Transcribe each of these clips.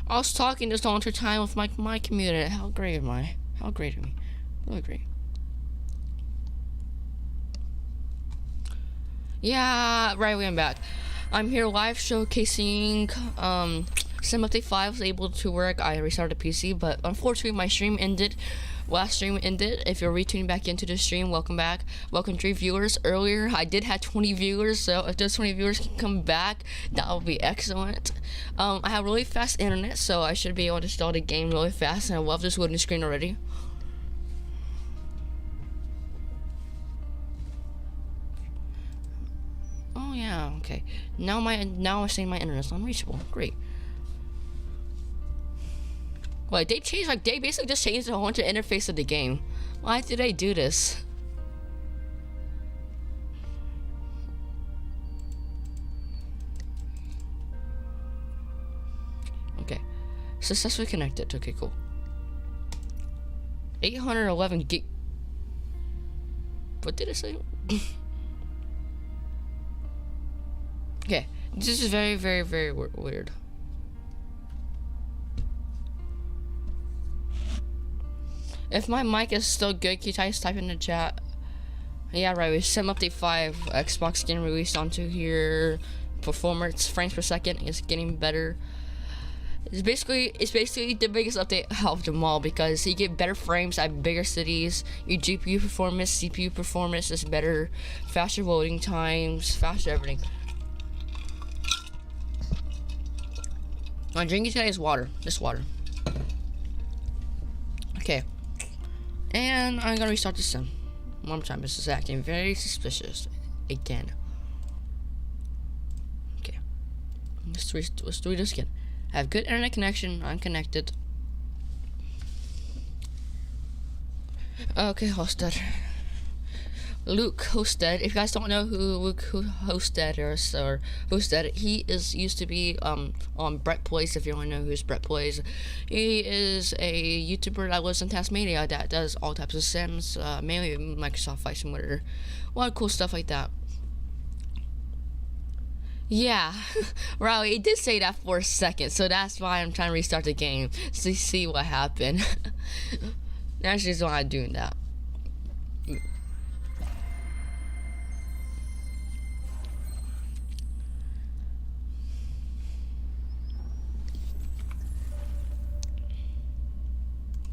I was talking this whole entire time with my community. How great am I? How great am I? Really great. Yeah, right, I'm back. I'm here live showcasing Sim Update 5 was able to work. I restarted the PC, but unfortunately my stream ended. Last stream ended. If you're retuning back into the stream, welcome back. Welcome 3 viewers. Earlier I did have 20 viewers, so if those 20 viewers can come back, that would be excellent. I have really fast internet, so I should be able to start the game really fast, and I love this wooden screen already. Oh yeah, okay. Now I'm saying my internet's unreachable. Great. Like they basically just changed the whole interface of the game. Why did they do this? Okay. Successfully connected. Okay, cool. 811 gig. What did it say? Okay, this is very, very, very weird. If my mic is still good, can you guys type in the chat? Yeah, right, we Sim Update 5, Xbox getting released onto here. Performance, frames per second is getting better. It's basically the biggest update of them all, because you get better frames at bigger cities. Your GPU performance, CPU performance is better, faster loading times, faster everything. I'm drinking today is water. Just water. Okay. And I'm gonna restart the sim. One more time. This is acting very suspicious again. Okay. Let's do this again. I have good internet connection. I'm connected. Okay, Hosted. Luke Hosted. If you guys don't know who Luke Hosted is, or Hosted, he used to be on Brett Plays. If you want to know who's Brett Plays, he is a YouTuber that lives in Tasmania that does all types of sims, mainly Microsoft Flight Simulator, a lot of cool stuff like that. Yeah, Riley, he did say that for a second, so that's why I'm trying to restart the game to see what happened. That's just why I'm doing that.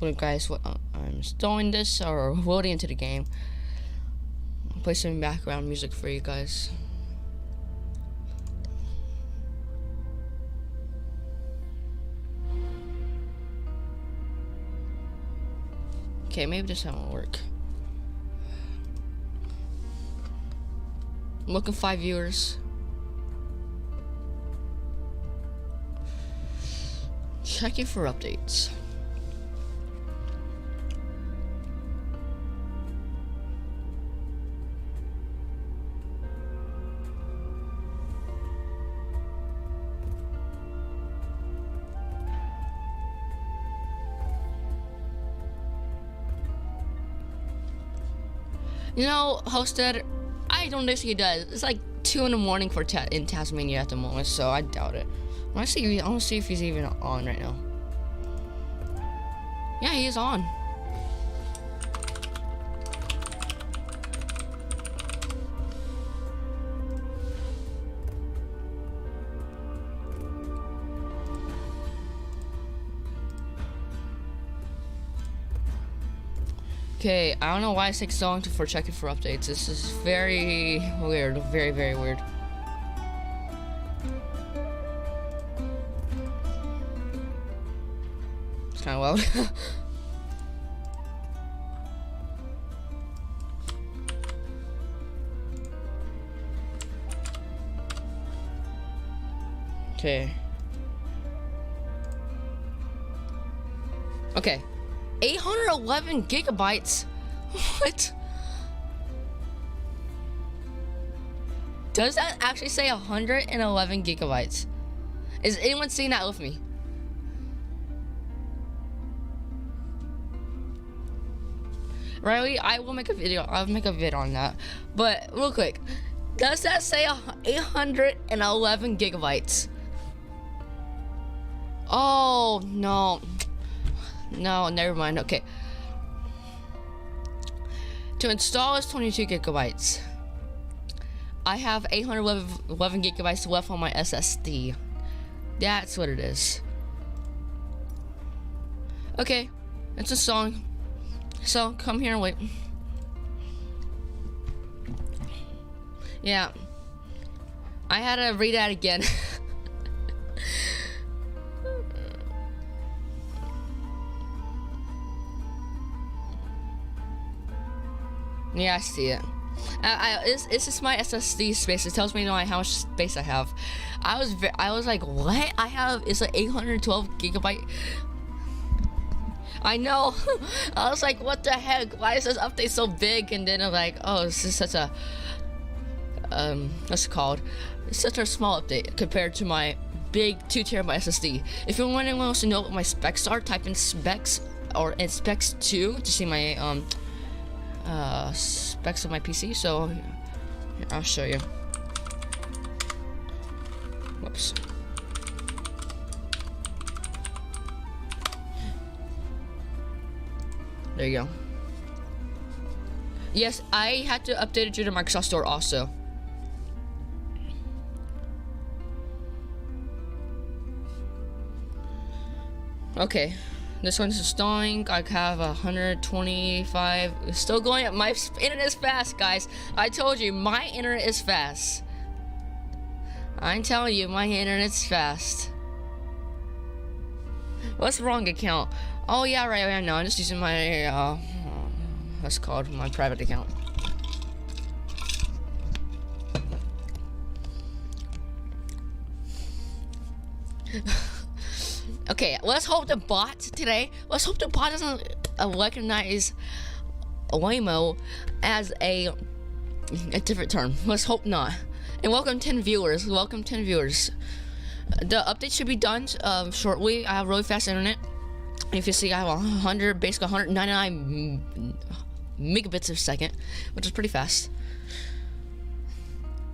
Well, guys, I'm installing this or loading into the game. I'll play some background music for you guys. Okay, maybe this won't work. I'm looking 5 viewers. Checking for updates. You know, Hosted, I don't think he does. It's like 2 in the morning for in Tasmania at the moment, so I doubt it. I want to see if he's even on right now. Yeah, he is on. Okay, I don't know why it takes so long for checking for updates. This is very weird. Very, very weird. It's kind of loud. Okay. Okay. 811 gigabytes? What? Does that actually say 111 gigabytes? Is anyone seeing that with me? Riley, I will make a video. I'll make a vid on that. But real quick, does that say 811 gigabytes? Oh no, no, never mind. Okay, to install is 22 gigabytes. I have 811 gigabytes left on my SSD. That's what it is. Okay, it's a song. So come here and wait. Yeah, I had to read that again. Yeah, I see it. It's just my SSD space. It tells me how much space I have. I was like, what? It's like 812 gigabyte. I know. I was like, what the heck? Why is this update so big? And then I'm like, oh, this is such a what's it called? It's such a small update compared to my big 2 terabyte SSD. If anyone wants to know what my specs are, type in specs or in specs 2 to see my specs of my PC. So here, I'll show you. Whoops. There you go. Yes, I had to update it due to Microsoft Store also. Okay, this one's installing. I have 125. It's still going up. My internet is fast, guys. I told you, my internet is fast. I'm telling you, my internet's fast. What's wrong account? Oh yeah, right now I'm just using my what's it called, my private account. Okay, let's hope the bot today. Let's hope the bot doesn't recognize Waymo as a different term. Let's hope not. And welcome 10 viewers. Welcome 10 viewers. The update should be done shortly. I have really fast internet. If you see, I have basically 199 megabits a second, which is pretty fast.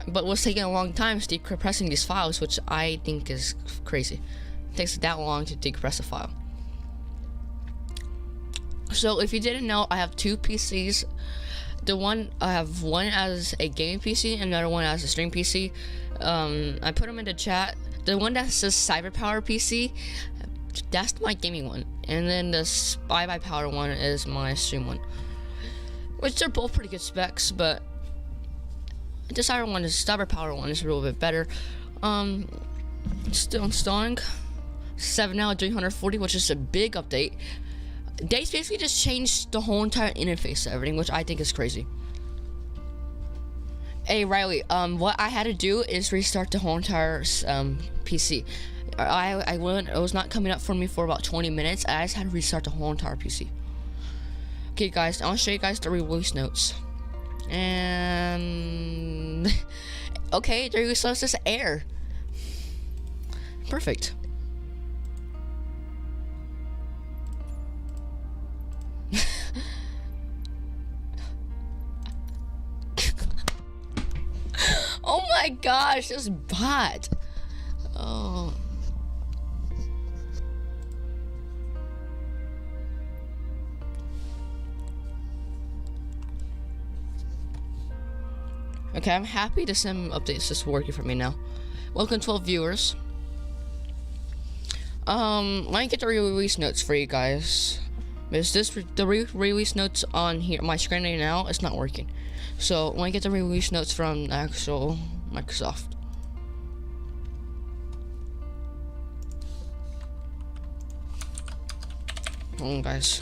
But what's taking a long time is decompressing these files, which I think is crazy. It takes that long to decompress a file. So if you didn't know, I have 2 PCs. I have one as a gaming PC and another one as a stream PC. I put them in the chat. The one that says CyberPower PC, that's my gaming one, and then the Spy by Power one is my stream one, which they're both pretty good specs, but the CyberPower one is a little bit better. Still installing. 7 now 340, which is a big update. They basically just changed the whole entire interface to everything, which I think is crazy. Hey Riley, what I had to do is restart the whole entire PC. It was not coming up for me for about 20 minutes. I just had to restart the whole entire PC. Okay guys, I'll show you guys the release notes. And okay, the release notes is air. Perfect. Oh my gosh, this bot. Oh. Okay, I'm happy the sim updates is working for me now. Welcome 12 viewers. Let me get the release notes for you guys. Because the release notes on here, my screen right now, it's not working. So when I get the release notes from actual Microsoft. Hold on, guys.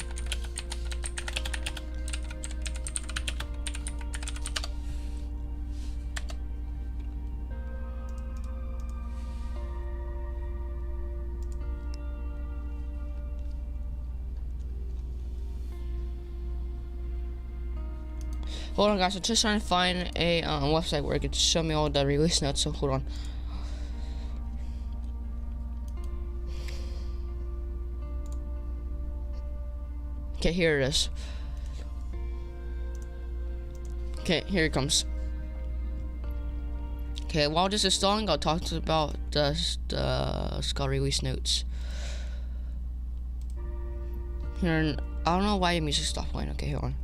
Hold on, guys. I'm just trying to find a website where it could show me all the release notes. So hold on. Okay, here it is. Okay, here it comes. Okay, while this is installing, I'll talk about the release notes. Here, I don't know why your music stopped playing. Okay, hold on.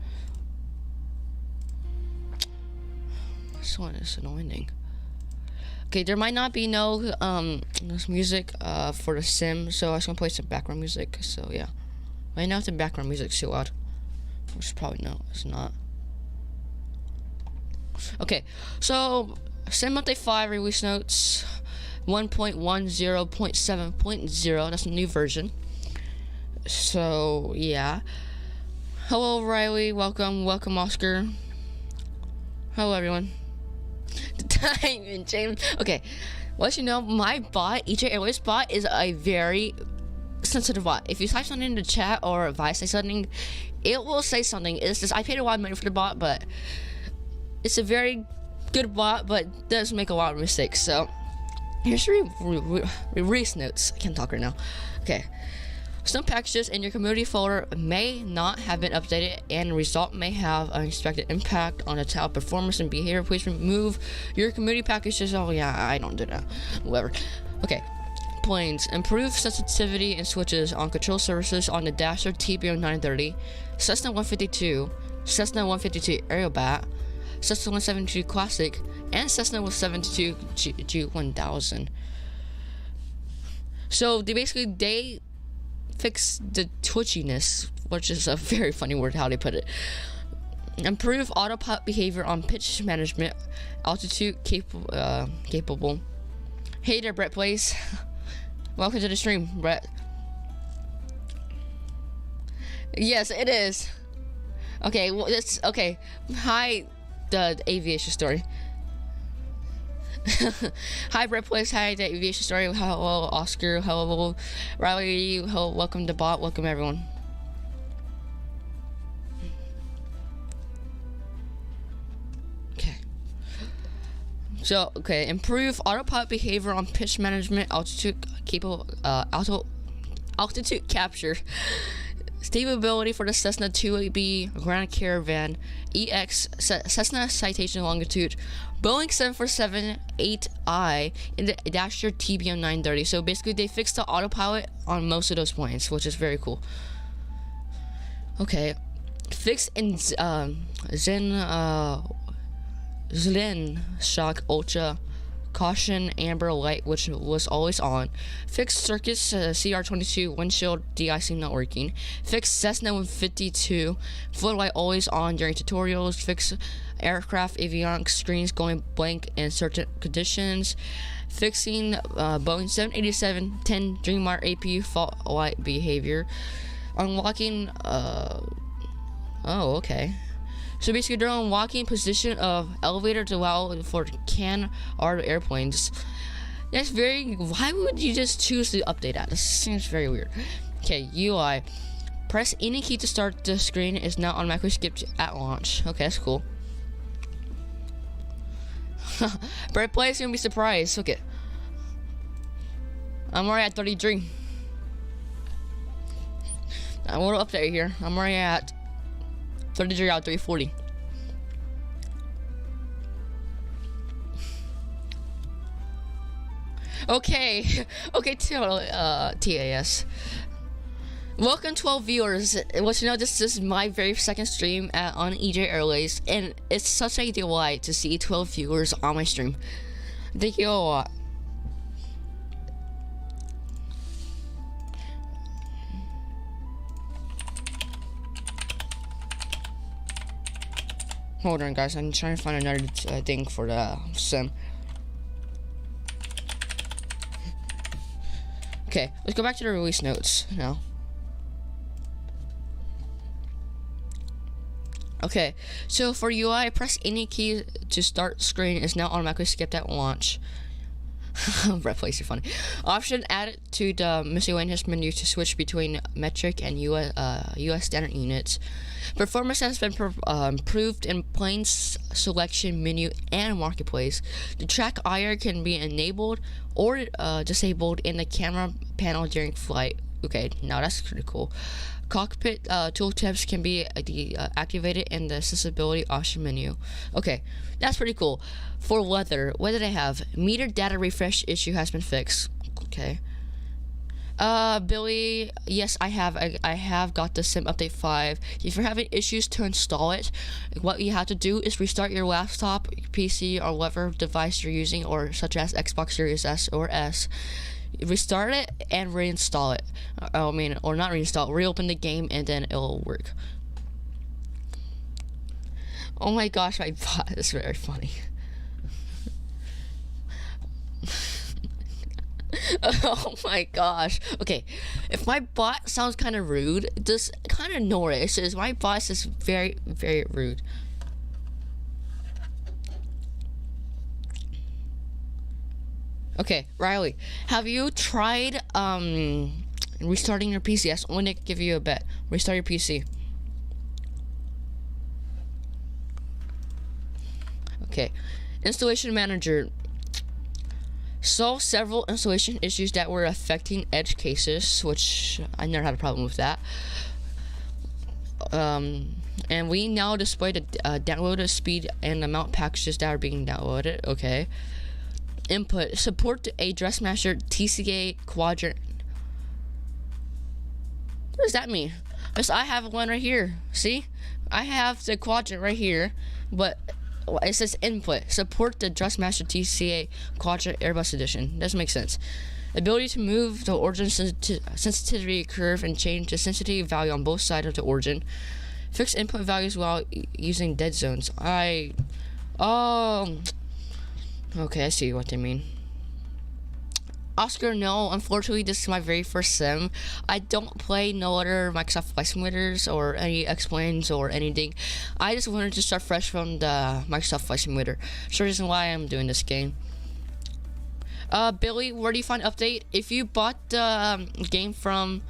This one is annoying. Okay, there might not be no this music for the sim, so I was gonna play some background music. So yeah, right now if the background music's too loud, which probably no, it's not. Okay, so Sim Update 5 release notes 1.10.7.0. That's a new version. So yeah. Hello Riley, welcome Oscar. Hello everyone. The time and James. Okay, let you know, my bot, EJ Airways bot, is a very sensitive bot. If you type something in the chat or if I say something, it will say something. It's just, I paid a lot of money for the bot, but it's a very good bot, but does make a lot of mistakes. So here's release notes. I can't talk right now. Okay. Some packages in your community folder may not have been updated, and the result may have an unexpected impact on the tab performance and behavior. Please remove your community packages. Oh yeah, I don't do that. Whatever. Okay. Planes. Improve sensitivity and switches on control surfaces on the Dasher TBO-930, Cessna 152, Cessna 152 Aerobat, Cessna 172 Classic, and Cessna 172 G1000. So they fix the twitchiness, which is a very funny word how they put it. Improve autopilot behavior on pitch management, altitude capable. Hey there, Brett Plays. Welcome to the stream, Brett. Yes, it is. Okay, well, it's okay. Hi, the aviation story. Hi, Brett Plays. Hi, the aviation story. Hello, Oscar. Hello, Riley. Hello, welcome to bot. Welcome, everyone. Okay. So, okay, improve autopilot behavior on pitch management, altitude capable, altitude capture. Stability for the Cessna 2AB Grand Caravan EX Cessna Citation Longitude Boeing 747-8I in the Dasher TBO-930. So basically they fixed the autopilot on most of those planes, which is very cool. Okay, fixed in Zlin Shock Ultra Caution Amber Light, which was always on. Fixed circuits CR22 windshield de-icing not working. Fixed Cessna 152 floodlight always on during tutorials. Fixed aircraft avionics screens going blank in certain conditions. Fixing Boeing 787-10 Dreamer APU fault light behavior. Unlocking oh, okay. So basically they're unlocking position of elevator to allow for can-armed airplanes. That's very, why would you just choose to update that? This seems very weird. Okay, UI. Press any key to start the screen is now automatically skipped at launch. Okay, that's cool. Brett Play is gonna be surprised. Okay. I'm already at 33. I want to update here. I'm already at 33 out of 340. Okay, okay, TAS. Welcome 12 viewers. What you know, this is my very second stream on EJ Airways, and it's such a delight to see 12 viewers on my stream. Thank you a lot. Hold on, guys. I'm trying to find another thing for the sim. Okay, let's go back to the release notes now. Okay, so for UI, press any key to start screen is now automatically skipped at launch. Brett Place, you're funny. Option added to the miscellaneous menu to switch between metric and US standard units. Performance has been improved in plane selection menu and marketplace. The track IR can be enabled or disabled in the camera panel during flight. Okay, now that's pretty cool. Cockpit tooltips can be activated in the accessibility option menu. Okay, that's pretty cool. For weather, what do they have? Meter data refresh issue has been fixed. Okay. Billy, yes, I have got the Sim Update 5. If you're having issues to install it, what you have to do is restart your laptop, PC, or whatever device you're using, or such as Xbox Series S or S. Restart it and reinstall it. Or not reinstall, reopen the game, and then it'll work. Oh my gosh, my bot is very funny. Oh my gosh. Okay, if my bot sounds kind of rude, just kind of ignore it. It's just my bot is very, very rude. Okay, Riley, have you tried restarting your PC? Yes, I'm gonna give you a bet. Restart your PC. Okay, installation manager. Solve several installation issues that were affecting edge cases, which I never had a problem with that. And we now display the downloaded speed and amount packages that are being downloaded. Okay. Input, support a DressMaster TCA quadrant. What does that mean? Because I have one right here. See? I have the quadrant right here, but it says input, support the DressMaster TCA Quadrant Airbus Edition. Doesn't make sense. Ability to move the origin sensitivity curve and change the sensitivity value on both sides of the origin. Fix input values while using dead zones. Okay, I see what they mean. Oscar, no, unfortunately this is my very first sim. I don't play no other Microsoft Flight Simulators or any X-Planes or anything. I just wanted to start fresh from the Microsoft Flight Simulator. That's the reason why I'm doing this game. Billy, where do you find update? If you bought the game from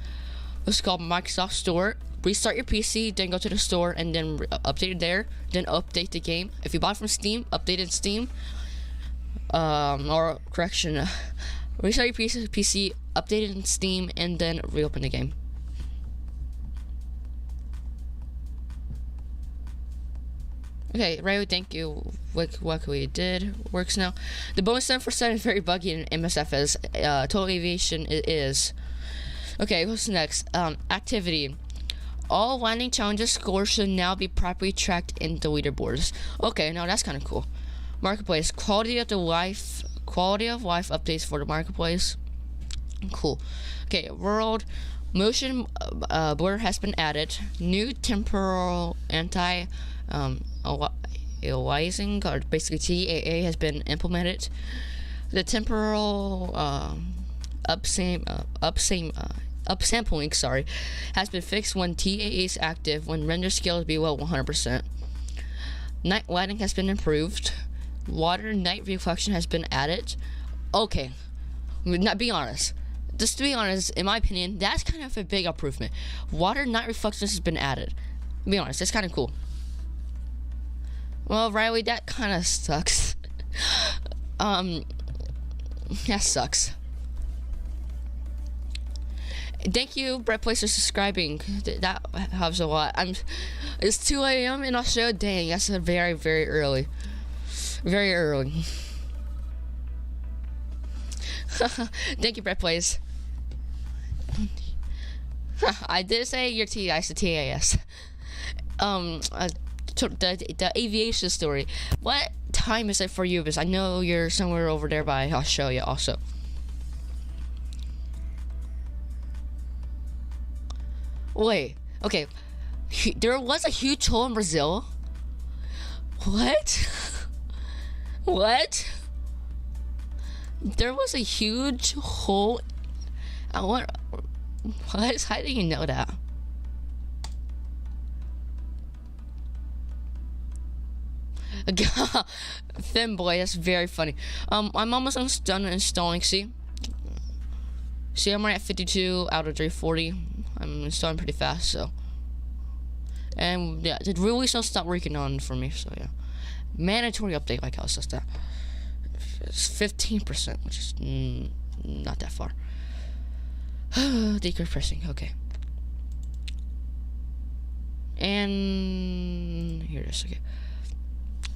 what's called Microsoft Store, restart your PC, then go to the store and then update it there, then update the game. If you bought from Steam, update it in Steam. Restart your PC, update it in Steam, and then reopen the game. Okay, Ray, thank you. What we did works now. The bonus 7% is very buggy in MSFS. Total Aviation it is. Okay, what's next? Activity. All landing challenges scores should now be properly tracked in the leaderboards. Okay, now that's kind of cool. Marketplace. Quality of life updates for the marketplace. Cool. Okay, world. Motion blur has been added. New temporal aliasing, or basically TAA, has been implemented. The temporal upsampling, has been fixed when TAA is active when render scale is below 100%. Night lighting has been improved. Water night reflection has been added. Okay, not be honest. Just to be honest, in my opinion, that's kind of a big improvement. Water night reflection has been added. To be honest, it's kind of cool. Well, Riley, that kind of sucks. That sucks. Thank you, Brett Place, for subscribing. That helps a lot. It's 2 a.m. in Australia. Dang, that's very, very early. Very early. Thank you, Brett Plays. I did say your T. I said TAS. The aviation story. What time is it for you? Because I know you're somewhere over there by Australia, also. Wait. Okay. There was a huge hole in Brazil. What? What? There was a huge hole. What? How do you know that? Thin boy, that's very funny. I'm almost done installing. See, I'm right at 52 out of 340. I'm installing pretty fast, so. And yeah, it really still stopped working on for me, so yeah. Mandatory update, like how it says that. It's 15%, which is not that far. Decompressing, okay. And here it is, okay.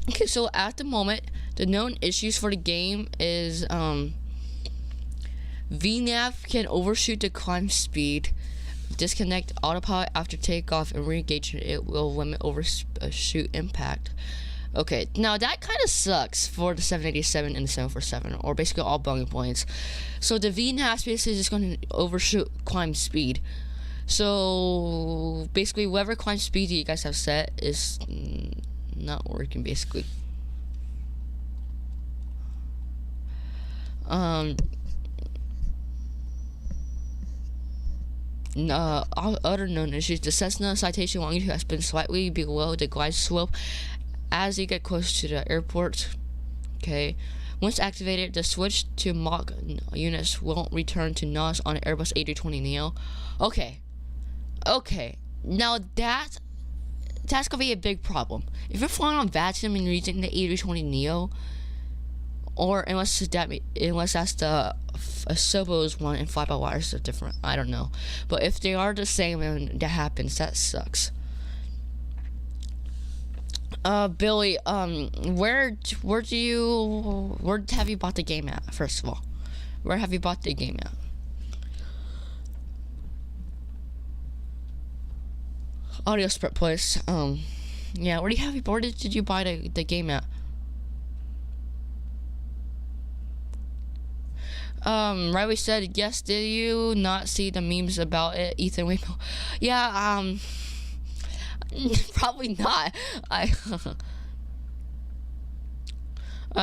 Okay, so at the moment, the known issues for the game is VNAV can overshoot the climb speed. Disconnect autopilot after takeoff and re-engage. It will limit overshoot impact. Okay, now that kind of sucks for the 787 and the 747, or basically all Boeing planes. So the VNAV basically is just going to overshoot climb speed. So basically, whatever climb speed you guys have set is not working. Basically, other known issues: the Cessna citation longitude has been slightly below the glide slope as you get close to the airport. Okay, once activated, the switch to Mach units won't return to NOS on Airbus A320neo. Okay, now that's gonna be a big problem if you're flying on vacuum and you're using the A320neo, or unless that's the Asobos one and fly-by-wire is different. I don't know, but if they are the same and that happens, that sucks. Billy, where have you bought the game at? First of all, where have you bought the game at? Audio spread place. Yeah, where did you buy the game at? Riley said, yes, did you not see the memes about it, Ethan Waymo? Yeah, probably not.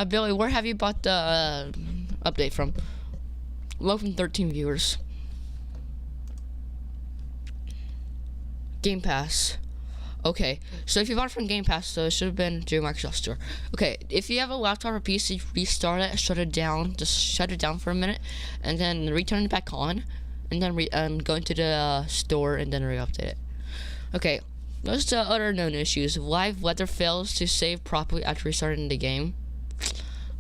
Billy, where have you bought the update from? Welcome 13 viewers. Game Pass. Okay, so if you bought it from Game Pass, so it should have been through Microsoft Store. Okay, if you have a laptop or PC, restart it, shut it down, just shut it down for a minute, and then return it back on, and then go into the store and then re-update it. Okay, those are the other known issues. Live weather fails to save properly after restarting the game.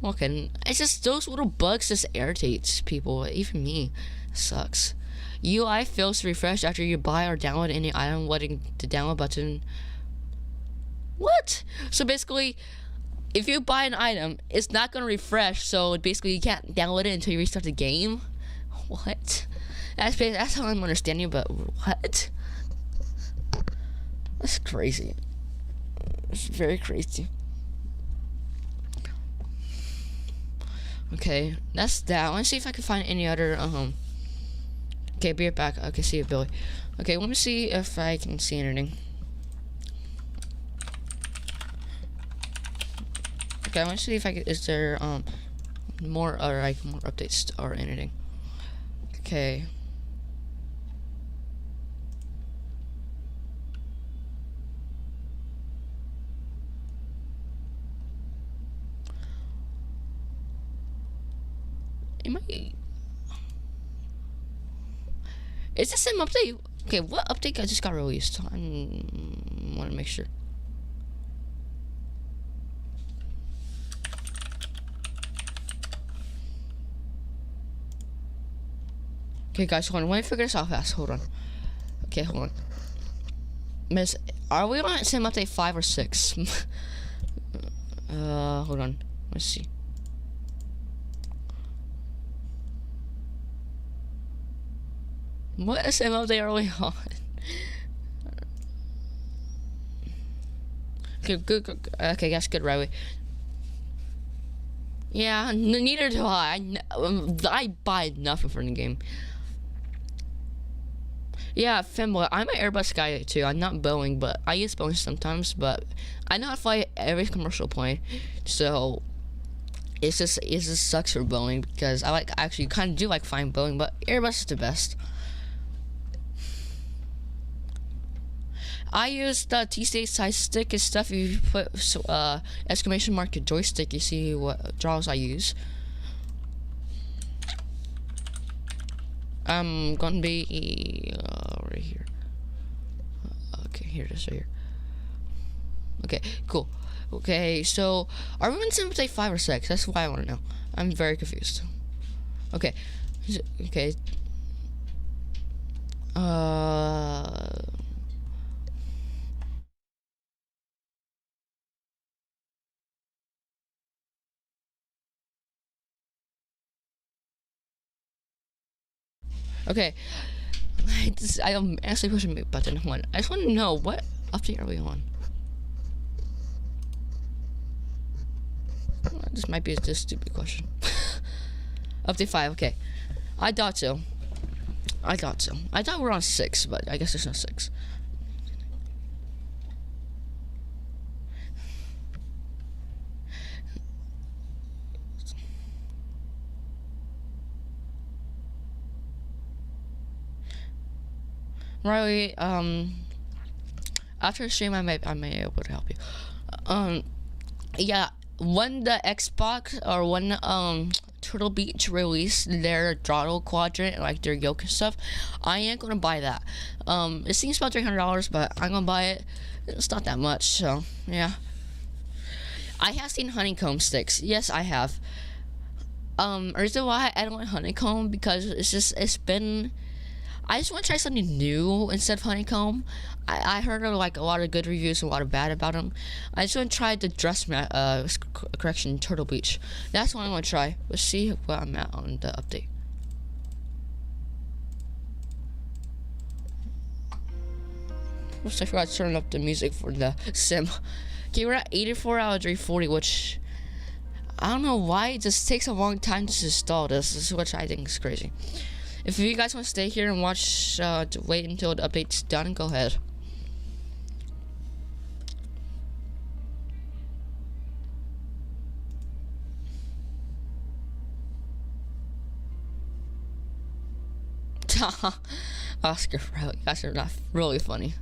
Okay, it's just those little bugs just irritates people, even me. It sucks. UI fails to refresh after you buy or download any item, letting the download button. What? So basically, if you buy an item, it's not gonna refresh. So basically, you can't download it until you restart the game. What? That's how I'm understanding. But what? That's crazy. It's very crazy. Okay, that's that. I want to see if I can find any other Okay, be right back. Okay, see you, Billy. Okay, let me see if I can see anything. Okay, I want to see if I can. Is there more more updates or anything? Okay. Is this an update? Okay, what update just got released? I want to make sure. Okay, guys, hold on. Let me figure this out fast. Hold on. Okay, hold on. Miss, are we on sim update 5 or 6? Hold on. Let's see. What sim update are we on? Okay, good. Okay, that's good, Riley. Yeah, neither do I. I buy nothing for the game. Yeah, Femboy, I'm an Airbus guy too. I'm not Boeing, but I use Boeing sometimes. But I know how to fly every commercial plane, so it just sucks for Boeing because I actually kind of do like flying Boeing, but Airbus is the best. I use the T-State side stick and stuff. If you put exclamation mark to joystick, you see what draws I use. I'm gonna be right here. Okay, here it is, right here. Okay, cool. Okay, so are we in Simulate 5 or 6? That's why I want to know. I'm very confused. Okay, okay. Okay. I'm actually pushing mute button. Hold on. I just want to know, what update are we on? This might be a stupid question. Update 5, okay. I thought so. I thought we were on 6, but I guess there's no 6. Riley, after the stream, I may be able to help you. Yeah, when the Xbox or when Turtle Beach released their throttle quadrant, like their yoke and stuff, I ain't gonna buy that. It seems about $300, but I'm gonna buy it. It's not that much, so yeah. I have seen honeycomb sticks. Yes, I have. Reason why I don't like honeycomb, because it's been. I just want to try something new instead of honeycomb. I heard like a lot of good reviews and a lot of bad about them. I just want to try the correction Turtle Beach. That's what I want to try. Let's see where I'm at on the update. Oops, I forgot to turn up the music for the sim. Okay, we're at 84 out of 340, which I don't know why it just takes a long time to install this, which I think is crazy. If you guys want to stay here and watch, to wait until the update's done, go ahead. Oscar, you guys are not really funny.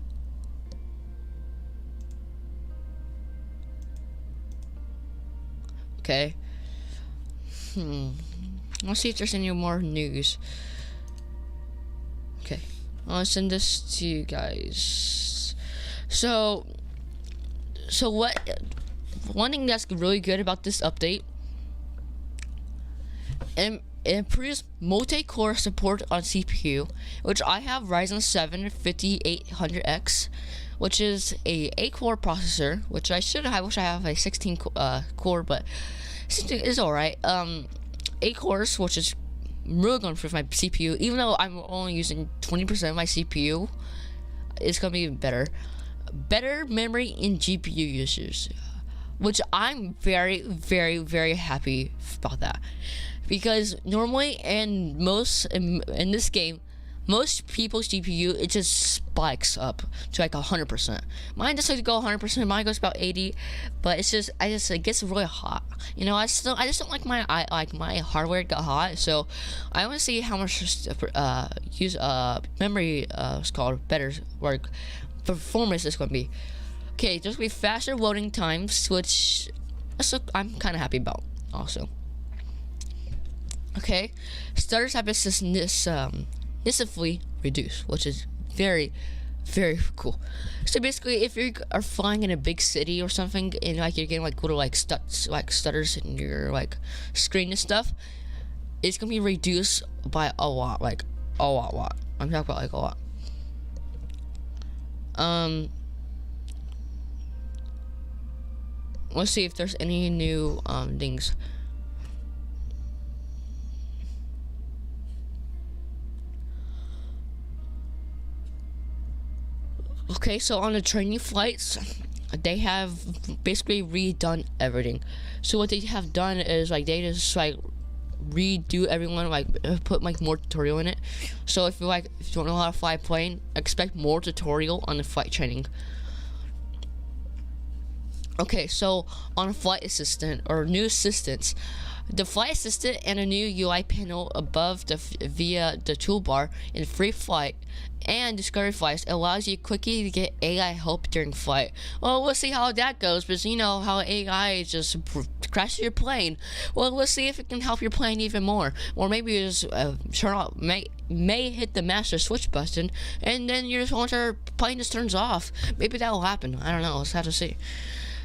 Okay. Let's see if there's any more news. Okay, I'll send this to you guys. So one thing that's really good about this update, it improves multi-core support on CPU, which I have Ryzen 7 5800X, which is a 8-core processor, which I should have. I wish I have a 16 core, but 16 is alright. 8 cores, which is really going to improve my CPU, even though I'm only using 20% of my CPU. It's going to be even better memory and GPU usage, which I'm very, very, very happy about that, because normally in this game, most people's GPU, it just spikes up to like 100%. Mine just like to go 100%. Mine goes about 80, but it gets really hot. You know, I just don't like my hardware get hot. So I want to see how much memory better work performance is going to be. Okay, there's going to be faster loading times, which I'm kind of happy about also. Okay, stutters have been massively reduced, which is very, very cool. So basically, if you are flying in a big city or something, and like you're getting like little stutters in your like screen and stuff, it's gonna be reduced by a lot, like a lot. I'm talking about like a lot. Let's see if there's any new things. Okay, so on the training flights, they have basically redone everything. So what they have done is like they just like redo everyone, like put like more tutorial in it. So if you don't know how to fly a plane, expect more tutorial on the flight training. Okay, so on flight assistant or new assistants, the flight assistant and a new UI panel above via the toolbar in free flight and discovery flights allows you quickly to get AI help during flight. Well, we'll see how that goes, because you know how AI just crashes your plane. Well, let's see if it can help your plane even more, or maybe you just turn off, may hit the master switch button, and then your plane just turns off. Maybe that will happen. I don't know. Let's have to see.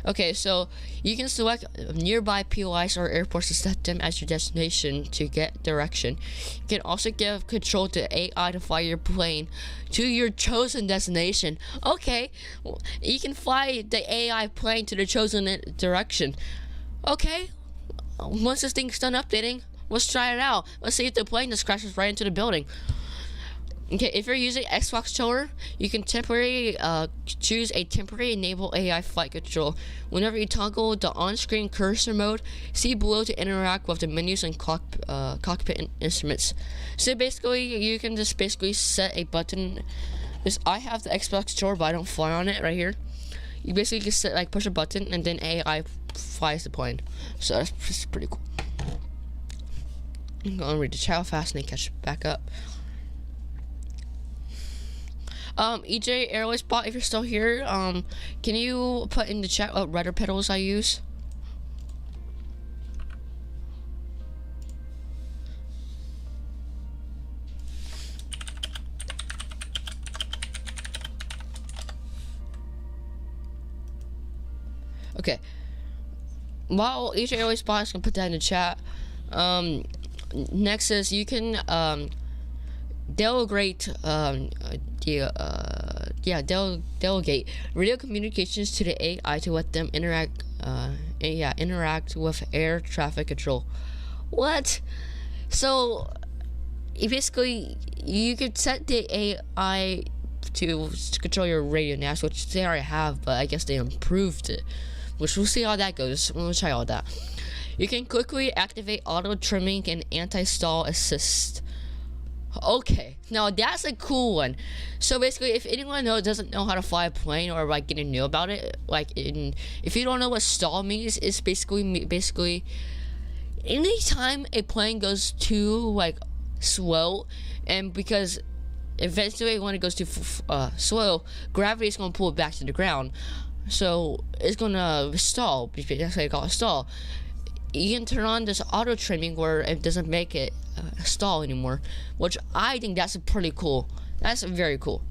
Okay, so you can select nearby POIs or airports to set them as your destination to get direction. You can also give control to AI to fly your plane to your chosen destination. Okay, you can fly the AI plane to the chosen direction. Okay, once this thing's done updating, let's try it out. Let's see if the plane just crashes right into the building. Okay, if you're using Xbox controller, you can temporarily choose a temporary enable AI flight control. Whenever you toggle the on-screen cursor mode, see below to interact with the menus and cockpit instruments. So basically, you can just basically set a button. I have the Xbox controller, but I don't fly on it right here. You basically just set, like, push a button and then AI flies the plane. So that's pretty cool. I'm gonna read the chat fast and then catch back up. EJ Airways Bot, if you're still here, can you put in the chat what rudder pedals I use? Okay. While EJ Airways Bot is gonna put that in the chat, next is you can delegate delegate radio communications to the AI to let them interact with air traffic control. What? So basically you could set the AI to control your radio NAS, which they already have, but I guess they improved it, which we'll see how that goes. We'll try all that. You can quickly activate auto trimming and anti-stall assist. Okay, now that's a cool one. So basically, if anyone doesn't know how to fly a plane or like getting new about it, if you don't know what stall means, it's basically anytime a plane goes too like slow, and because eventually when it goes too slow, gravity is gonna pull it back to the ground, so it's gonna stall. That's why they call it stall. You can turn on this auto trimming where it doesn't make it stall anymore, which I think that's pretty cool. That's very cool.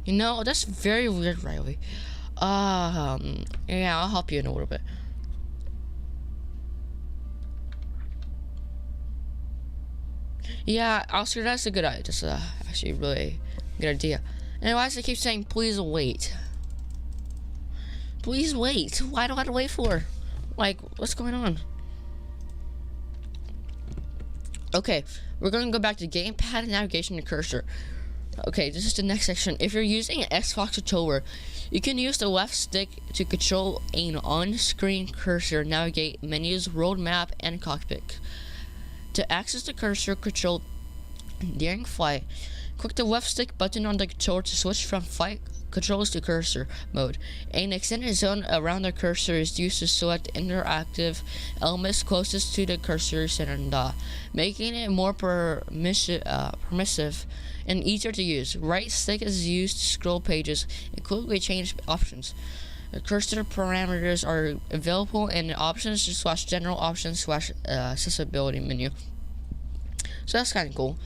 You know, that's very weird, Riley. Yeah, I'll help you in a little bit. Yeah, Oscar, that's a good idea. That's actually really good idea. And why does it keep saying please wait? Please wait. Why do I have to wait for? Like, what's going on? Okay, we're gonna go back to gamepad, navigation, and cursor. Okay, this is the next section. If you're using an Xbox controller, you can use the left stick to control an on-screen cursor, navigate menus, road map, and cockpit. To access the cursor control during flight, click the left stick button on the controller to switch from flight controls to cursor mode. An extended zone around the cursor is used to select interactive elements closest to the cursor center, making it more permissive and easier to use. Right stick is used to scroll pages and quickly change options. The cursor parameters are available in the options / general options / accessibility menu. So that's kind of cool.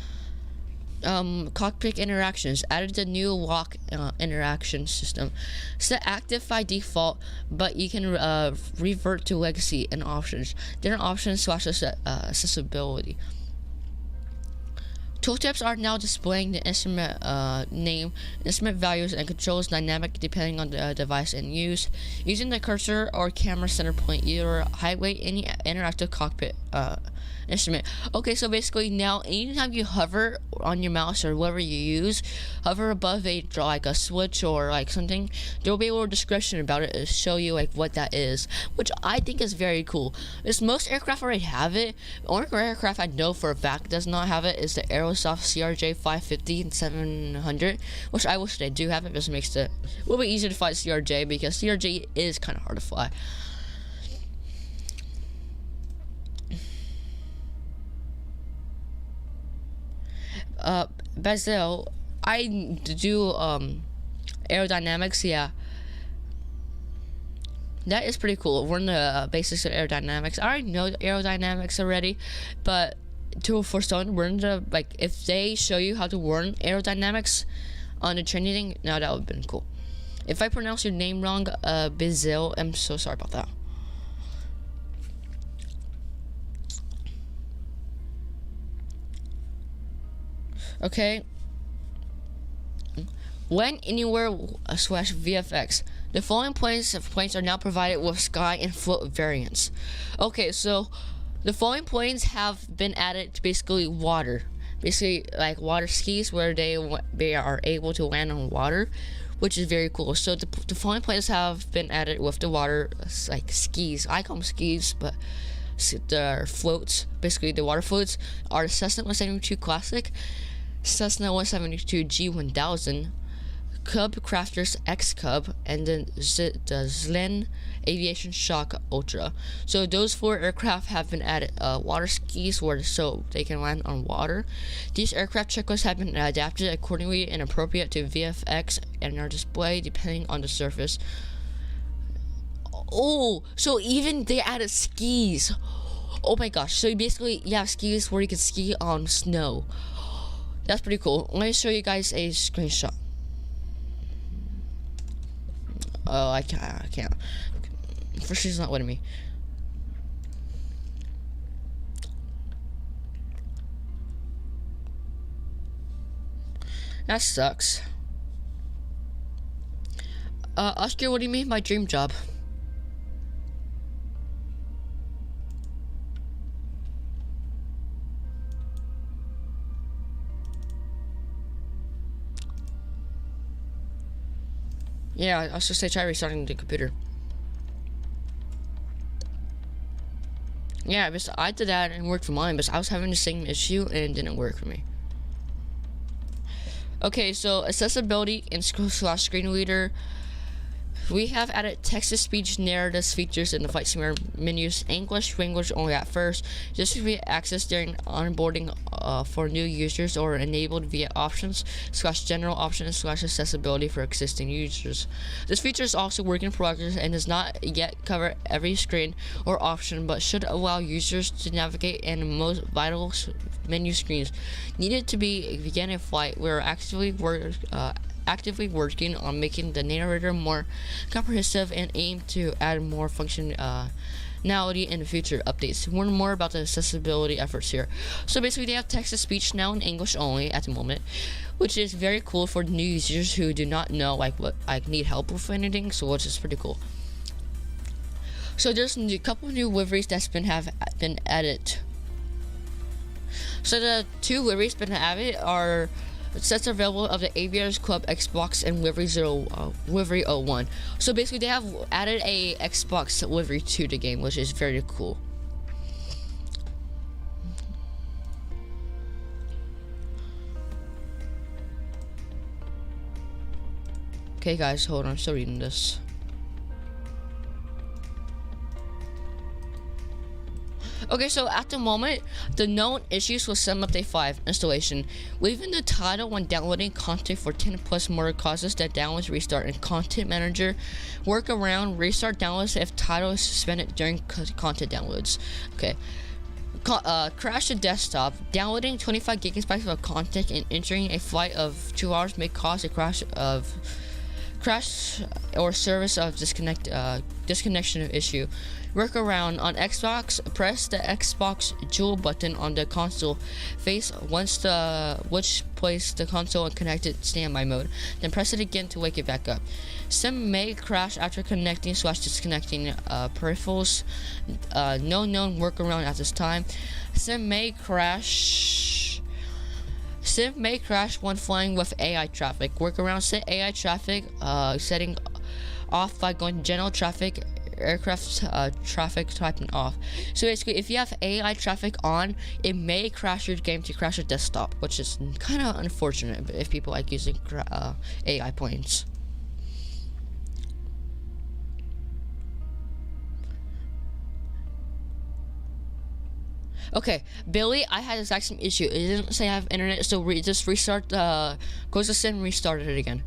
Cockpit interactions added the new lock interaction system. Set active by default, but you can revert to legacy and options. Different options / accessibility. Tooltips are now displaying the instrument name, instrument values, and controls dynamic depending on the device in use. Using the cursor or camera center point, either highlight any interactive cockpit instrument. Okay, so basically now anytime you hover on your mouse or whatever you use, hover above like a switch or like something, there will be a little description about it to show you like what that is, which I think is very cool. Because most aircraft already have it. The only aircraft I know for a fact does not have it is the Aerosoft CRJ 550 and 700, which I wish they do have it. Just makes it a little bit easier to fly CRJ, because CRJ is kind of hard to fly. Basil, I do aerodynamics. Yeah, that is pretty cool. We're in the basics of aerodynamics. I already know aerodynamics already, but for someone, we're in the, like, if they show you how to learn aerodynamics on the training thing, now that would have been cool. If I pronounce your name wrong, Basil, I'm so sorry about that. Okay. When anywhere / VFX, the following planes are now provided with sky and float variants. Okay, so The following planes have been added to basically water. Basically, like water skis where they are able to land on water, which is very cool. So the following planes have been added with the water, like skis. I call them skis, but the floats, basically the water floats, are Cessna 172 Classic, Cessna 172 G1000, Cub Crafters X Cub, and then the Zlen Aviation Shock Ultra. So those 4 aircraft have been added water skis so they can land on water. These aircraft checklists have been adapted accordingly and appropriate to VFX and are displayed depending on the surface. Oh, so even they added skis. Oh my gosh, so basically you have skis where you can ski on snow. That's pretty cool. Let me show you guys a screenshot. Oh, I can't. First, she's not letting me. That sucks. Oscar, what do you mean by dream job? Yeah, I was just say try restarting the computer. Yeah, but I did that and it worked for mine, but I was having the same issue and it didn't work for me. Okay, so accessibility and screen reader. We have added text-to-speech narratives features in the flight simulator menus. English language only at first. This will be accessed during onboarding for new users or enabled via options / general options / accessibility for existing users. This feature is also work in progress and does not yet cover every screen or option, but should allow users to navigate in most vital menu screens needed to begin a flight. We're actively working on making the narrator more comprehensive and aim to add more functionality in the future updates. Learn more about the accessibility efforts here. So basically they have text-to-speech now in English only at the moment, which is very cool for new users who do not know need help with anything, so which is pretty cool. So there's a couple of new liveries that's been added. So the 2 liveries been added are sets available of the Aviators Club Xbox and Livery 01. So basically they have added a Xbox livery to the game, which is very cool. Okay guys, hold on, I'm still reading this. Okay, so at the moment, the known issues with Sim Update 5 installation, leaving the title when downloading content for 10 plus more causes that downloads restart in Content Manager. Workaround, restart downloads if title is suspended during content downloads. Okay. Crash the desktop. Downloading 25 gigabytes of content and entering a flight of 2 hours may cause a crash or service of disconnection issue. Workaround on Xbox, press the Xbox Jewel button on the console face which places the console in connected standby mode. Then press it again to wake it back up. Sim may crash after connecting / disconnecting peripherals. No known workaround at this time. Sim may crash when flying with AI traffic. Workaround, set AI traffic setting off by going to general traffic, aircraft traffic typing off. So basically if you have AI traffic on, it may crash your game to crash your desktop, which is kind of unfortunate if people like using AI planes. Okay, Billy, I had the exact same issue. It didn't say I have internet, so just restart close the sim and restart it again.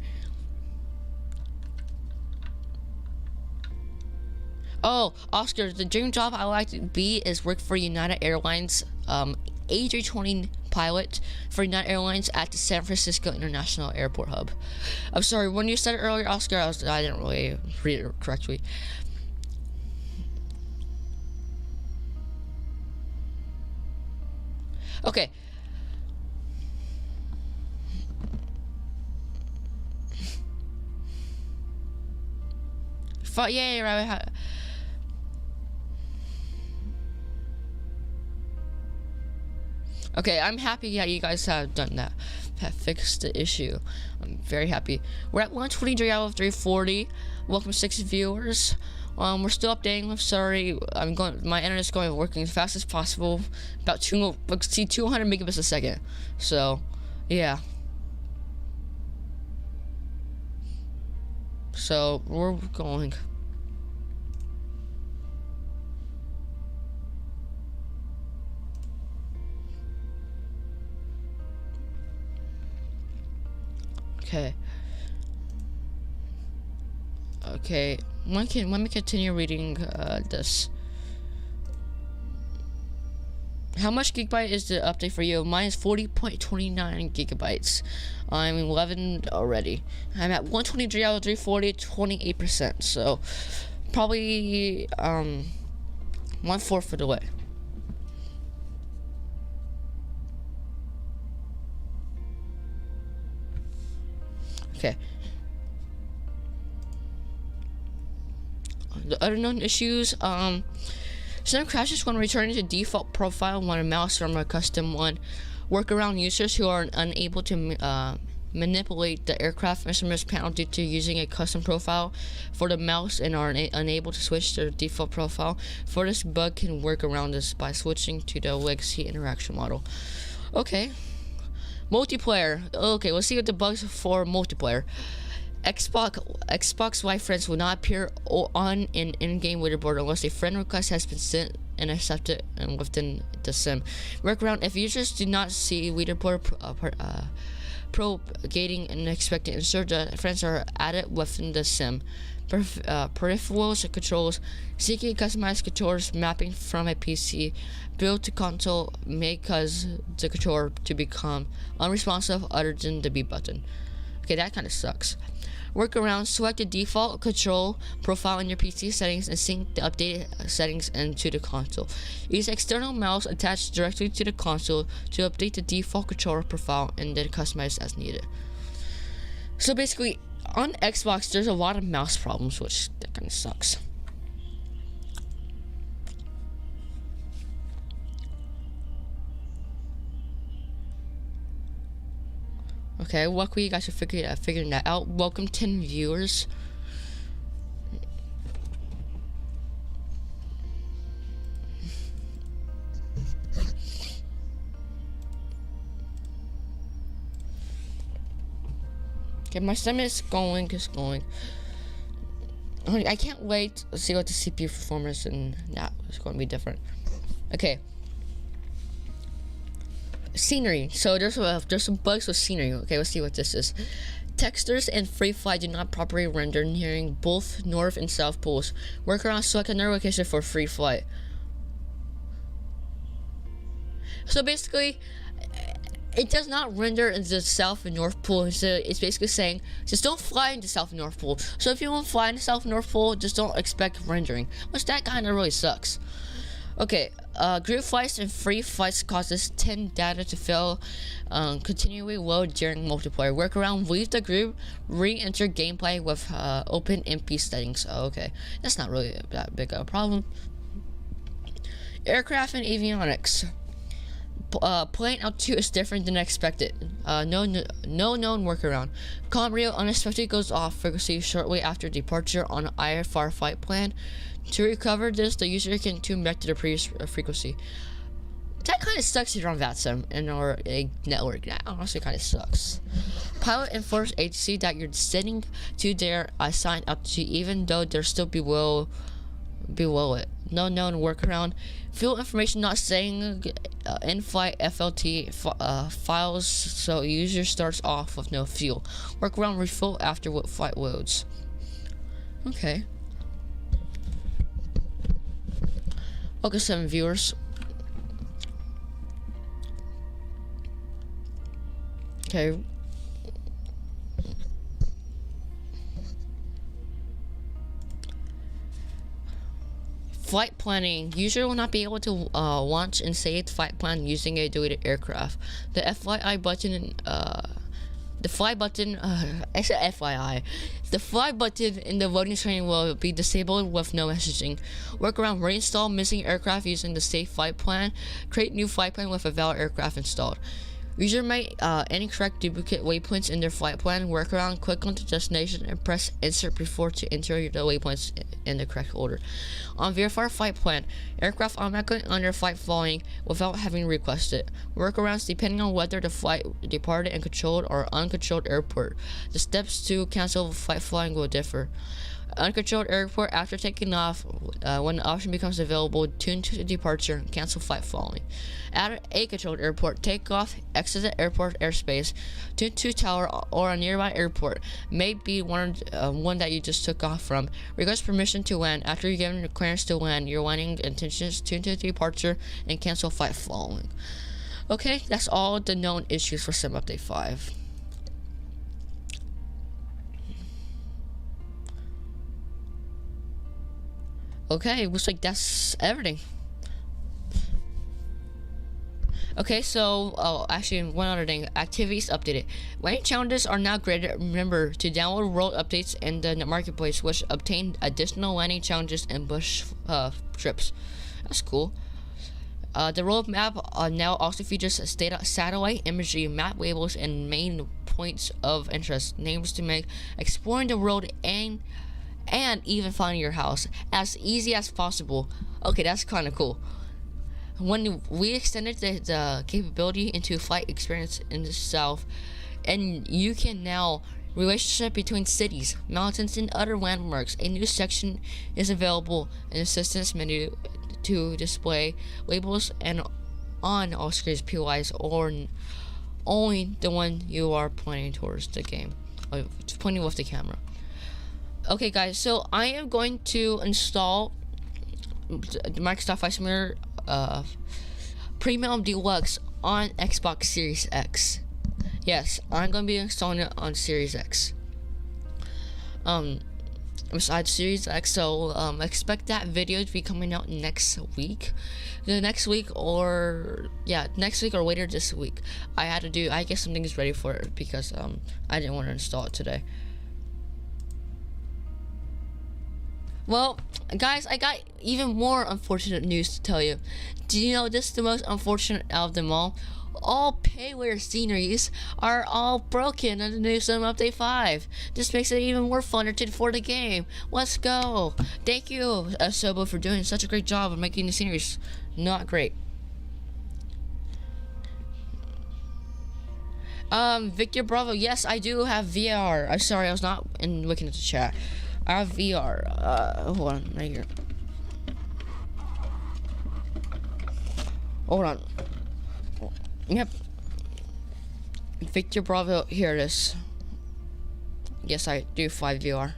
Oh, Oscar, the dream job I would like to be is work for United Airlines, A320 pilot for United Airlines at the San Francisco International Airport Hub. I'm sorry, when you said it earlier, Oscar, I didn't really read it correctly. Okay. Yay, right. Okay, I'm happy that you guys have done that. Have fixed the issue. I'm very happy. We're at 123 out of 340. Welcome 6 viewers. We're still updating. I'm sorry. My internet's working as fast as possible. About 200 megabits a second. So, yeah. So we're going. Okay. Let me continue reading this. How much gigabyte is the update for you? Mine is 40.29 gigabytes. I'm 11 already. I'm at 123 out of 340, 28%. So probably 1/4 of the way. Okay. The other known issues, some crashes when returning to default profile when a mouse from a custom one. Workaround users who are unable to manipulate the aircraft instruments panel due to using a custom profile for the mouse and are unable to switch their default profile. For this bug can work around this by switching to the legacy interaction model. Okay. Multiplayer. Okay, let's see what the bugs for multiplayer. Xbox Live friends will not appear on an in-game leaderboard unless a friend request has been sent and accepted and within the sim. Workaround: if users do not see leaderboard propagating and expect to insert the friends are added within the sim. Peripherals controls: seeking customized controllers mapping from a PC built to console may cause the controller to become unresponsive other than the B button. Okay, that kind of sucks. Workaround: select the default control profile in your PC settings and sync the updated settings into the console. Use external mouse attached directly to the console to update the default controller profile and then customize as needed. So basically, on Xbox, there's a lot of mouse problems, which that kind of sucks. Okay, luckily you guys are figuring that out. Welcome 10 viewers. Okay, my sim is going. I can't wait to see what the CPU performance and that is going to be different. Okay. Scenery. So there's some bugs with scenery. Okay, let's see what this is. Textures in free flight do not properly render nearing both north and south poles. Workaround: select another location for free flight. So basically, it does not render in the south and north pole. So it's basically saying just don't fly in the south and north pole. So if you want to fly in the south and north pole, just don't expect rendering, which that kind of really sucks. Okay, group flights and free flights causes 10 data to fail continually load during multiplayer. Workaround: leave the group, re-enter gameplay with open MP settings. Oh, okay, that's not really that big of a problem. Aircraft and avionics. Plane altitude is different than expected. No known workaround. Comm rail unexpectedly goes off frequency shortly after departure on IFR flight plan. To recover this, the user can tune back to the previous frequency. That kind of sucks if you're on VATSIM and or a network. That honestly kind of sucks. Pilot informs agency that you're descending to their assigned altitude even though they're still below it. No known workaround. Fuel information not saying in-flight FLT files, so user starts off with no fuel. Workaround: refuel after flight loads. Okay. Okay, 7 viewers. Okay. Flight planning. User will not be able to launch and save flight plan using a deleted aircraft. The FYI button The fly button, I said FYI, the fly button in the loading screen will be disabled with no messaging. Workaround: reinstall missing aircraft using the save flight plan. Create new flight plan with a valid aircraft installed. User may incorrect duplicate waypoints in their flight plan. Workaround: click on the destination and press insert before to enter the waypoints in the correct order. On verify flight plan, aircraft automatically under flight following without having requested. Workarounds: depending on whether the flight departed in controlled or uncontrolled airport, the steps to cancel flight flying will differ. Uncontrolled airport: after taking off, when the option becomes available, tune to the departure, cancel flight following. At a controlled airport, take off, exit the airport airspace, tune to tower or a nearby airport, may be one that you just took off from. Request permission to land. After you're given the clearance to land, your landing intentions, tune to the departure, and cancel flight following. Okay, that's all the known issues for Sim Update 5. Okay, looks like that's everything. Okay, so actually one other thing, activities updated. Landing challenges are now graded. Remember to download world updates in the marketplace, which obtain additional landing challenges and bush trips. That's cool. The road map now also features satellite imagery, map labels, and main points of interest, names to make exploring the world and even finding your house as easy as possible. Okay, that's kind of cool. When we extended the capability into flight experience in the south, and you can now relationship between cities, mountains, and other landmarks. A new section is available in the assistance menu to display labels and on all screens, POIs, or only the one you are pointing towards the game, pointing with the camera. Okay, guys, so I am going to install the Microsoft Flight Simulator Premium Deluxe on Xbox Series X. Yes, I'm gonna be installing it on Series X. Besides Series X, so expect that video to be coming out next week. Next week or later this week. I had to get some things ready for it because I didn't want to install it today. Well, guys, I got even more unfortunate news to tell you. Do you know this is the most unfortunate out of them all? All payware sceneries are all broken in the new Sim Update 5. This makes it even more funner for the game. Let's go. Thank you, Sobo, for doing such a great job of making the sceneries not great. Victor Bravo, yes, I do have VR. I'm sorry, I was not looking at the chat. I have VR. Hold on, right here. Hold on. Yep. Victor Bravo, here it is. Yes, I do 5 VR.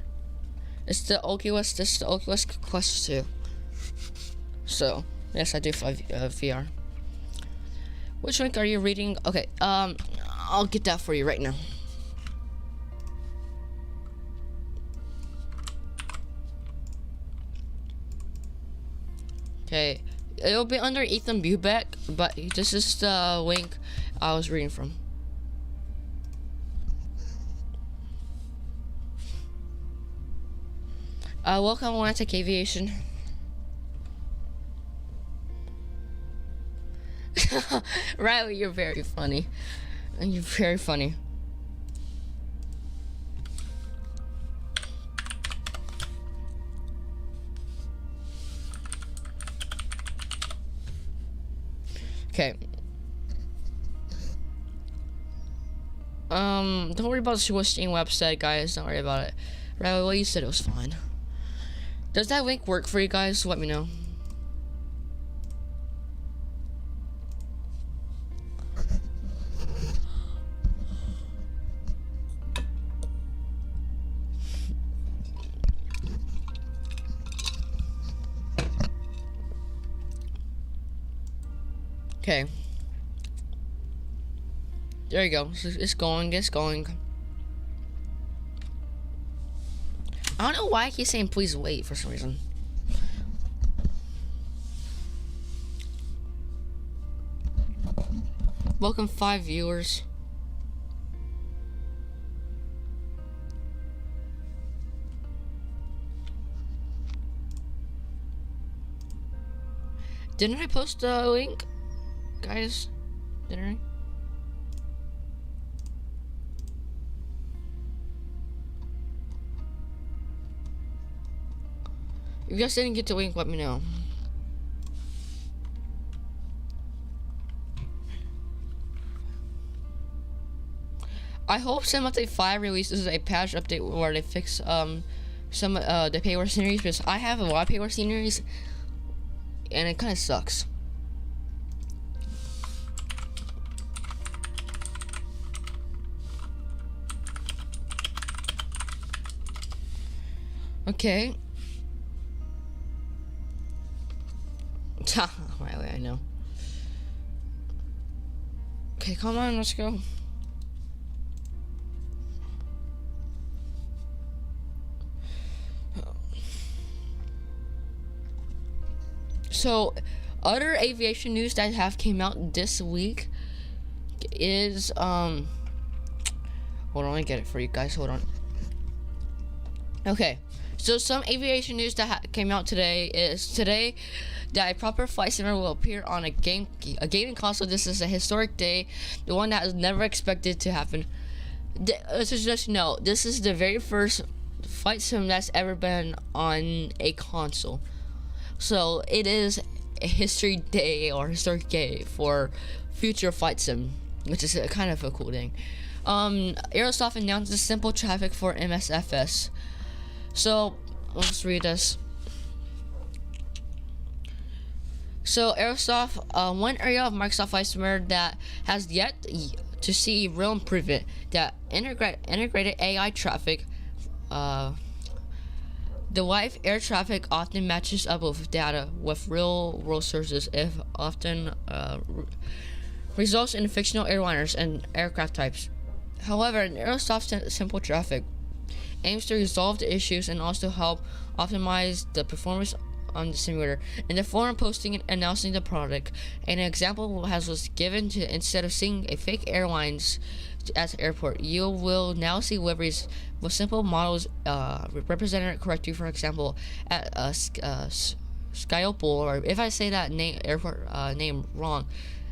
It's the Oculus, this is the Oculus Quest 2. So, yes, I do 5 VR. Which link are you reading? Okay, I'll get that for you right now. Okay, it'll be under Ethan Bubeck, but this is the link I was reading from. Welcome, Atlantic Aviation. Riley, you're very funny. You're very funny. Okay. Don't worry about the Steam website, guys. Don't worry about it. Riley, well, you said it was fine. Does that link work for you guys? Let me know. Okay. There you go. It's going. It's going. I don't know why I keep saying please wait for some reason. Welcome 5 viewers. Didn't I post the link, guys? Didn't I? If you guys didn't get the link, let me know. I hope Sim Update 5 releases a patch update where they fix some the payware sceneries, because I have a lot of payware sceneries and it kind of sucks. Okay. Right way, I know. Okay, come on, let's go. So, other aviation news that have came out this week is hold on, let me get it for you guys. Hold on. Okay, so some aviation news that came out today is that a proper flight simulator will appear on a gaming console. This is a historic day, the one that was never expected to happen. Let's just know, this is the very first flight sim that's ever been on a console. So it is a history day or historic day for future flight sim, which is kind of a cool thing. Aerosoft announced the simple traffic for MSFS. So let's read this. So Aerosoft, one area of Microsoft Flight Simulator that has yet to see real improvement, that integrated AI traffic. The live air traffic often matches up with data with real world sources, if often results in fictional airliners and aircraft types. However, an Aerosoft simple traffic aims to resolve the issues and also help optimize the performance on the simulator. In the forum posting and announcing the product, an example was given to, instead of seeing a fake airlines at the airport, you will now see liveries with simple models represented correctly. For example, at Skyopol, or if I say that airport name wrong,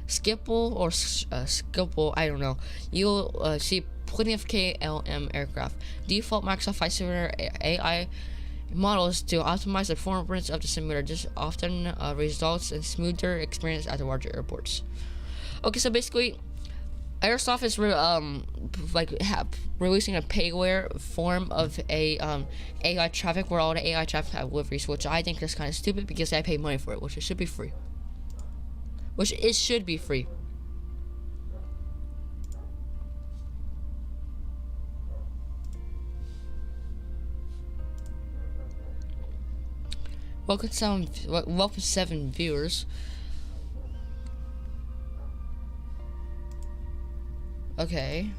Schiphol or Schiphol, I don't know, you'll see plenty of KLM aircraft. Default Microsoft Flight Simulator AI models to optimize the performance of the simulator. This often results in smoother experience at the larger airports. Okay, so basically, Airsoft is releasing a payware form of a AI traffic where all the AI traffic have liveries, which I think is kind of stupid because I pay money for it, which it should be free. Welcome 7 viewers. Okay,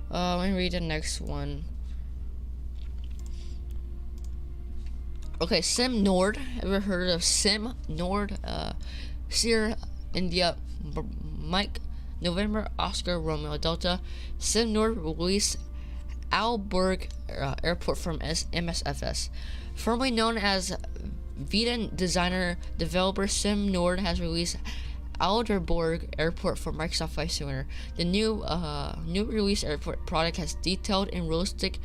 let me read the next one. Okay, Sim Nord. Ever heard of Sim Nord? Sierra India Mike November Oscar Romeo Delta. Sim Nord released Aalborg Airport from MSFS. Formerly known as Vita Designer Developer, Sim Nord has released Aalborg Airport for Microsoft Flight Simulator. The new release airport product has detailed and realistic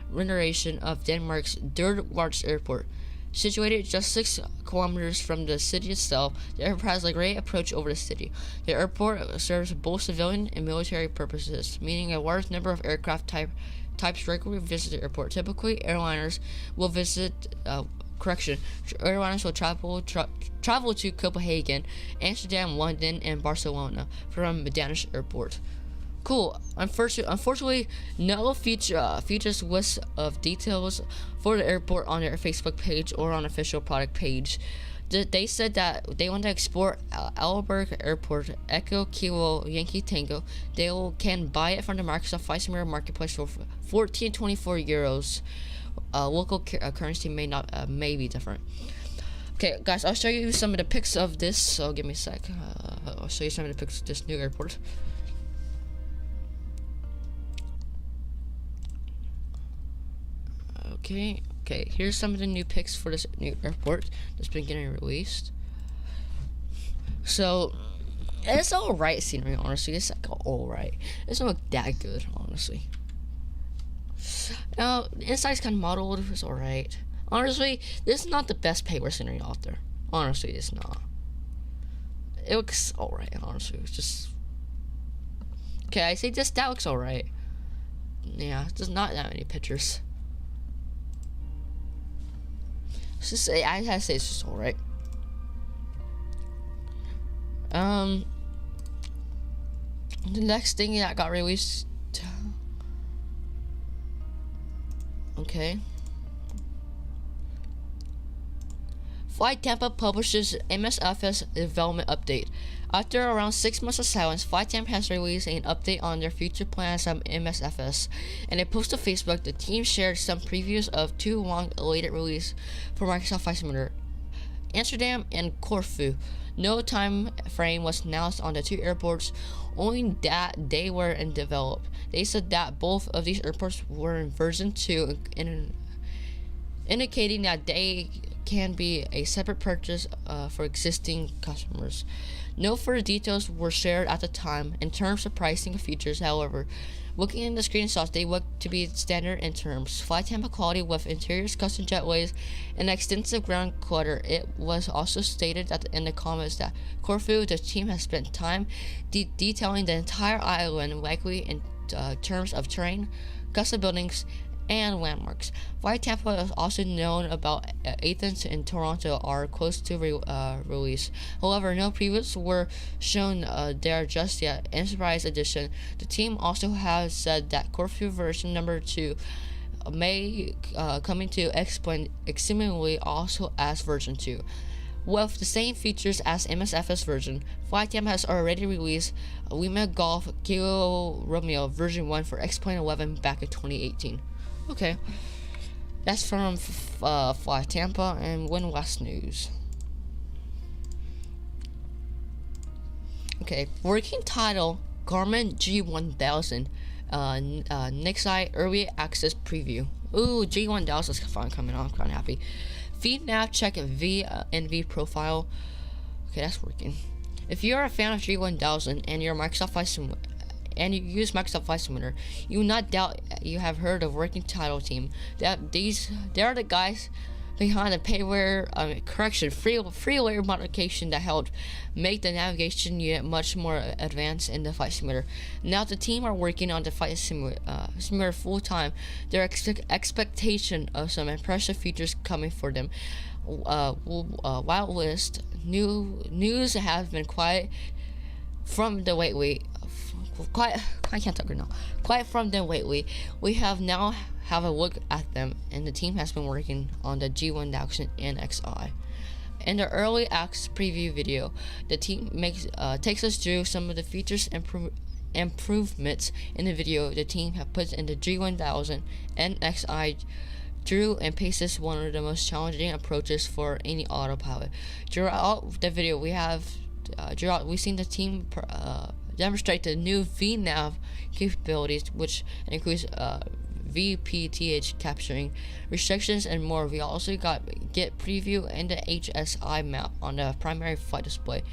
renderation of Denmark's third largest airport. Situated just 6 kilometers from the city itself, the airport has a great approach over the city. The airport serves both civilian and military purposes, meaning a large number of aircraft types regularly visit the airport. Typically, airliners will visit. Airliners will travel to Copenhagen, Amsterdam, London, and Barcelona from the Danish airport. Cool. Unfortunately, no features list of details for the airport on their Facebook page or on official product page. They said that they want to export Aalborg Airport Echo Kilo Yankee Tango. They can buy it from the Microsoft Flight Simulator marketplace for 14.24 euros. Local currency may be different. Okay, guys, I'll show you some of the pics of this. So give me a sec. I'll show you some of the pics of this new airport. Okay, here's some of the new pics for this new airport that's been getting released. So it's alright scenery, honestly. It's like alright. It's not that good, honestly. Now, the inside's kind of modeled. It's alright. Honestly, this is not the best paper scenery out there. Honestly, it's not. It looks alright, honestly. It's just... Okay, I say this, that looks alright. Yeah, there's not that many pictures. It's just, I gotta say it's just alright. The next thing that got released... Okay. Flight Tampa publishes MSFS development update. After around 6 months of silence, Flight Tampa has released an update on their future plans on MSFS. In a post to Facebook, the team shared some previews of 2 long-awaited releases for Microsoft Flight Simulator: Amsterdam and Corfu. No time frame was announced on the 2 airports, only that they were in develop. They said that both of these airports were in version 2, indicating that they can be a separate purchase for existing customers. No further details were shared at the time in terms of pricing and features. However, looking in the screenshots, they look to be standard in terms. Flight Tampa quality with interiors, custom jetways, and extensive ground clutter. It was also stated that in the comments that Corfu, the team has spent time detailing the entire island, likely in terms of terrain, custom buildings, and landmarks. Flight Tampa is also known about Athens and Toronto are close to release. However, no previews were shown there just yet. Enterprise Edition. The team also has said that Corfu version number 2 may coming to explain extremely also as version 2. With the same features as MSFS version, Flight Tampa has already released Lima Golf Kilo Romeo version 1 for X-Plane 11 back in 2018. Okay, that's from Flight Tampa. And Wind West News. Okay, working title: Garmin G1000. Nexi Early Access Preview. Ooh, G1000 is finally coming on. I'm kind of happy. VNav check VNV profile. Okay, that's working. If you're a fan of G1000 and you're Microsoft Flight Simulator, and you use Microsoft Flight Simulator, you will not doubt you have heard of working title team. They are the guys behind the freeware modification that helped make the navigation unit much more advanced in the Flight Simulator. Now the team are working on the Flight Simulator full time. Their expectation of some impressive features coming for them. Wild list. News has been quiet from the quiet from them lately. We have now have a look at them, and the team has been working on the G1000 NXI. In the early access preview video, the team takes us through some of the features and improvements in the video. The team have put in the G1000 NXI drew and pastes one of the most challenging approaches for any autopilot. Throughout the video, we've seen the team demonstrate the new VNav capabilities, which includes VPTH capturing, restrictions, and more. We also got Get Preview and the HSI map on the primary flight display.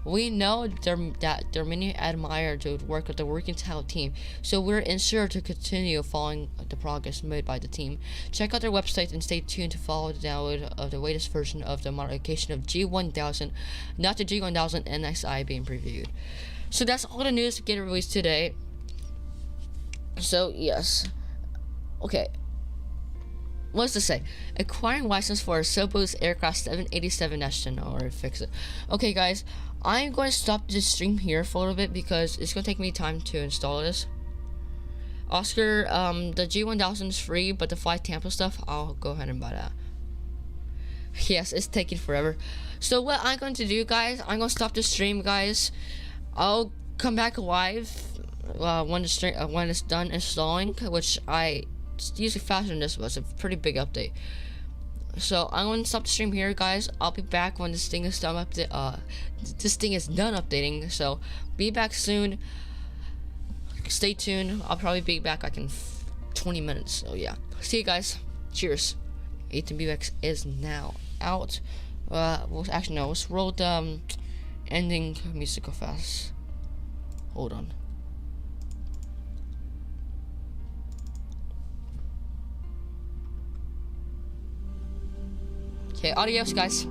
We know that there are many admire the work of the working title team, so we're ensured to continue following the progress made by the team. Check out their website and stay tuned to follow the download of the latest version of the modification of G1000, not the G1000 NXI being previewed. So that's all the news to get released today. So yes, okay. What's to say? Acquiring license for a Sobo's aircraft 787-10 or fix it. Okay, guys, I'm going to stop this stream here for a little bit because it's going to take me time to install this. Oscar, the G1000 is free, but the Flight Tampa stuff, I'll go ahead and buy that. Yes, it's taking forever. So what I'm going to do, guys, I'm going to stop the stream, guys. I'll come back live when it's done installing, which it's usually faster than this was. A pretty big update. So I'm going to stop the stream here, guys. I'll be back when this thing is done this thing is done updating. So be back soon. Stay tuned. I'll probably be back like in 20 minutes. So yeah, see you guys. Cheers. Ethan BX is now out. Well, actually no. Let's roll the ending musical fast. Hold on. Okay, adios guys.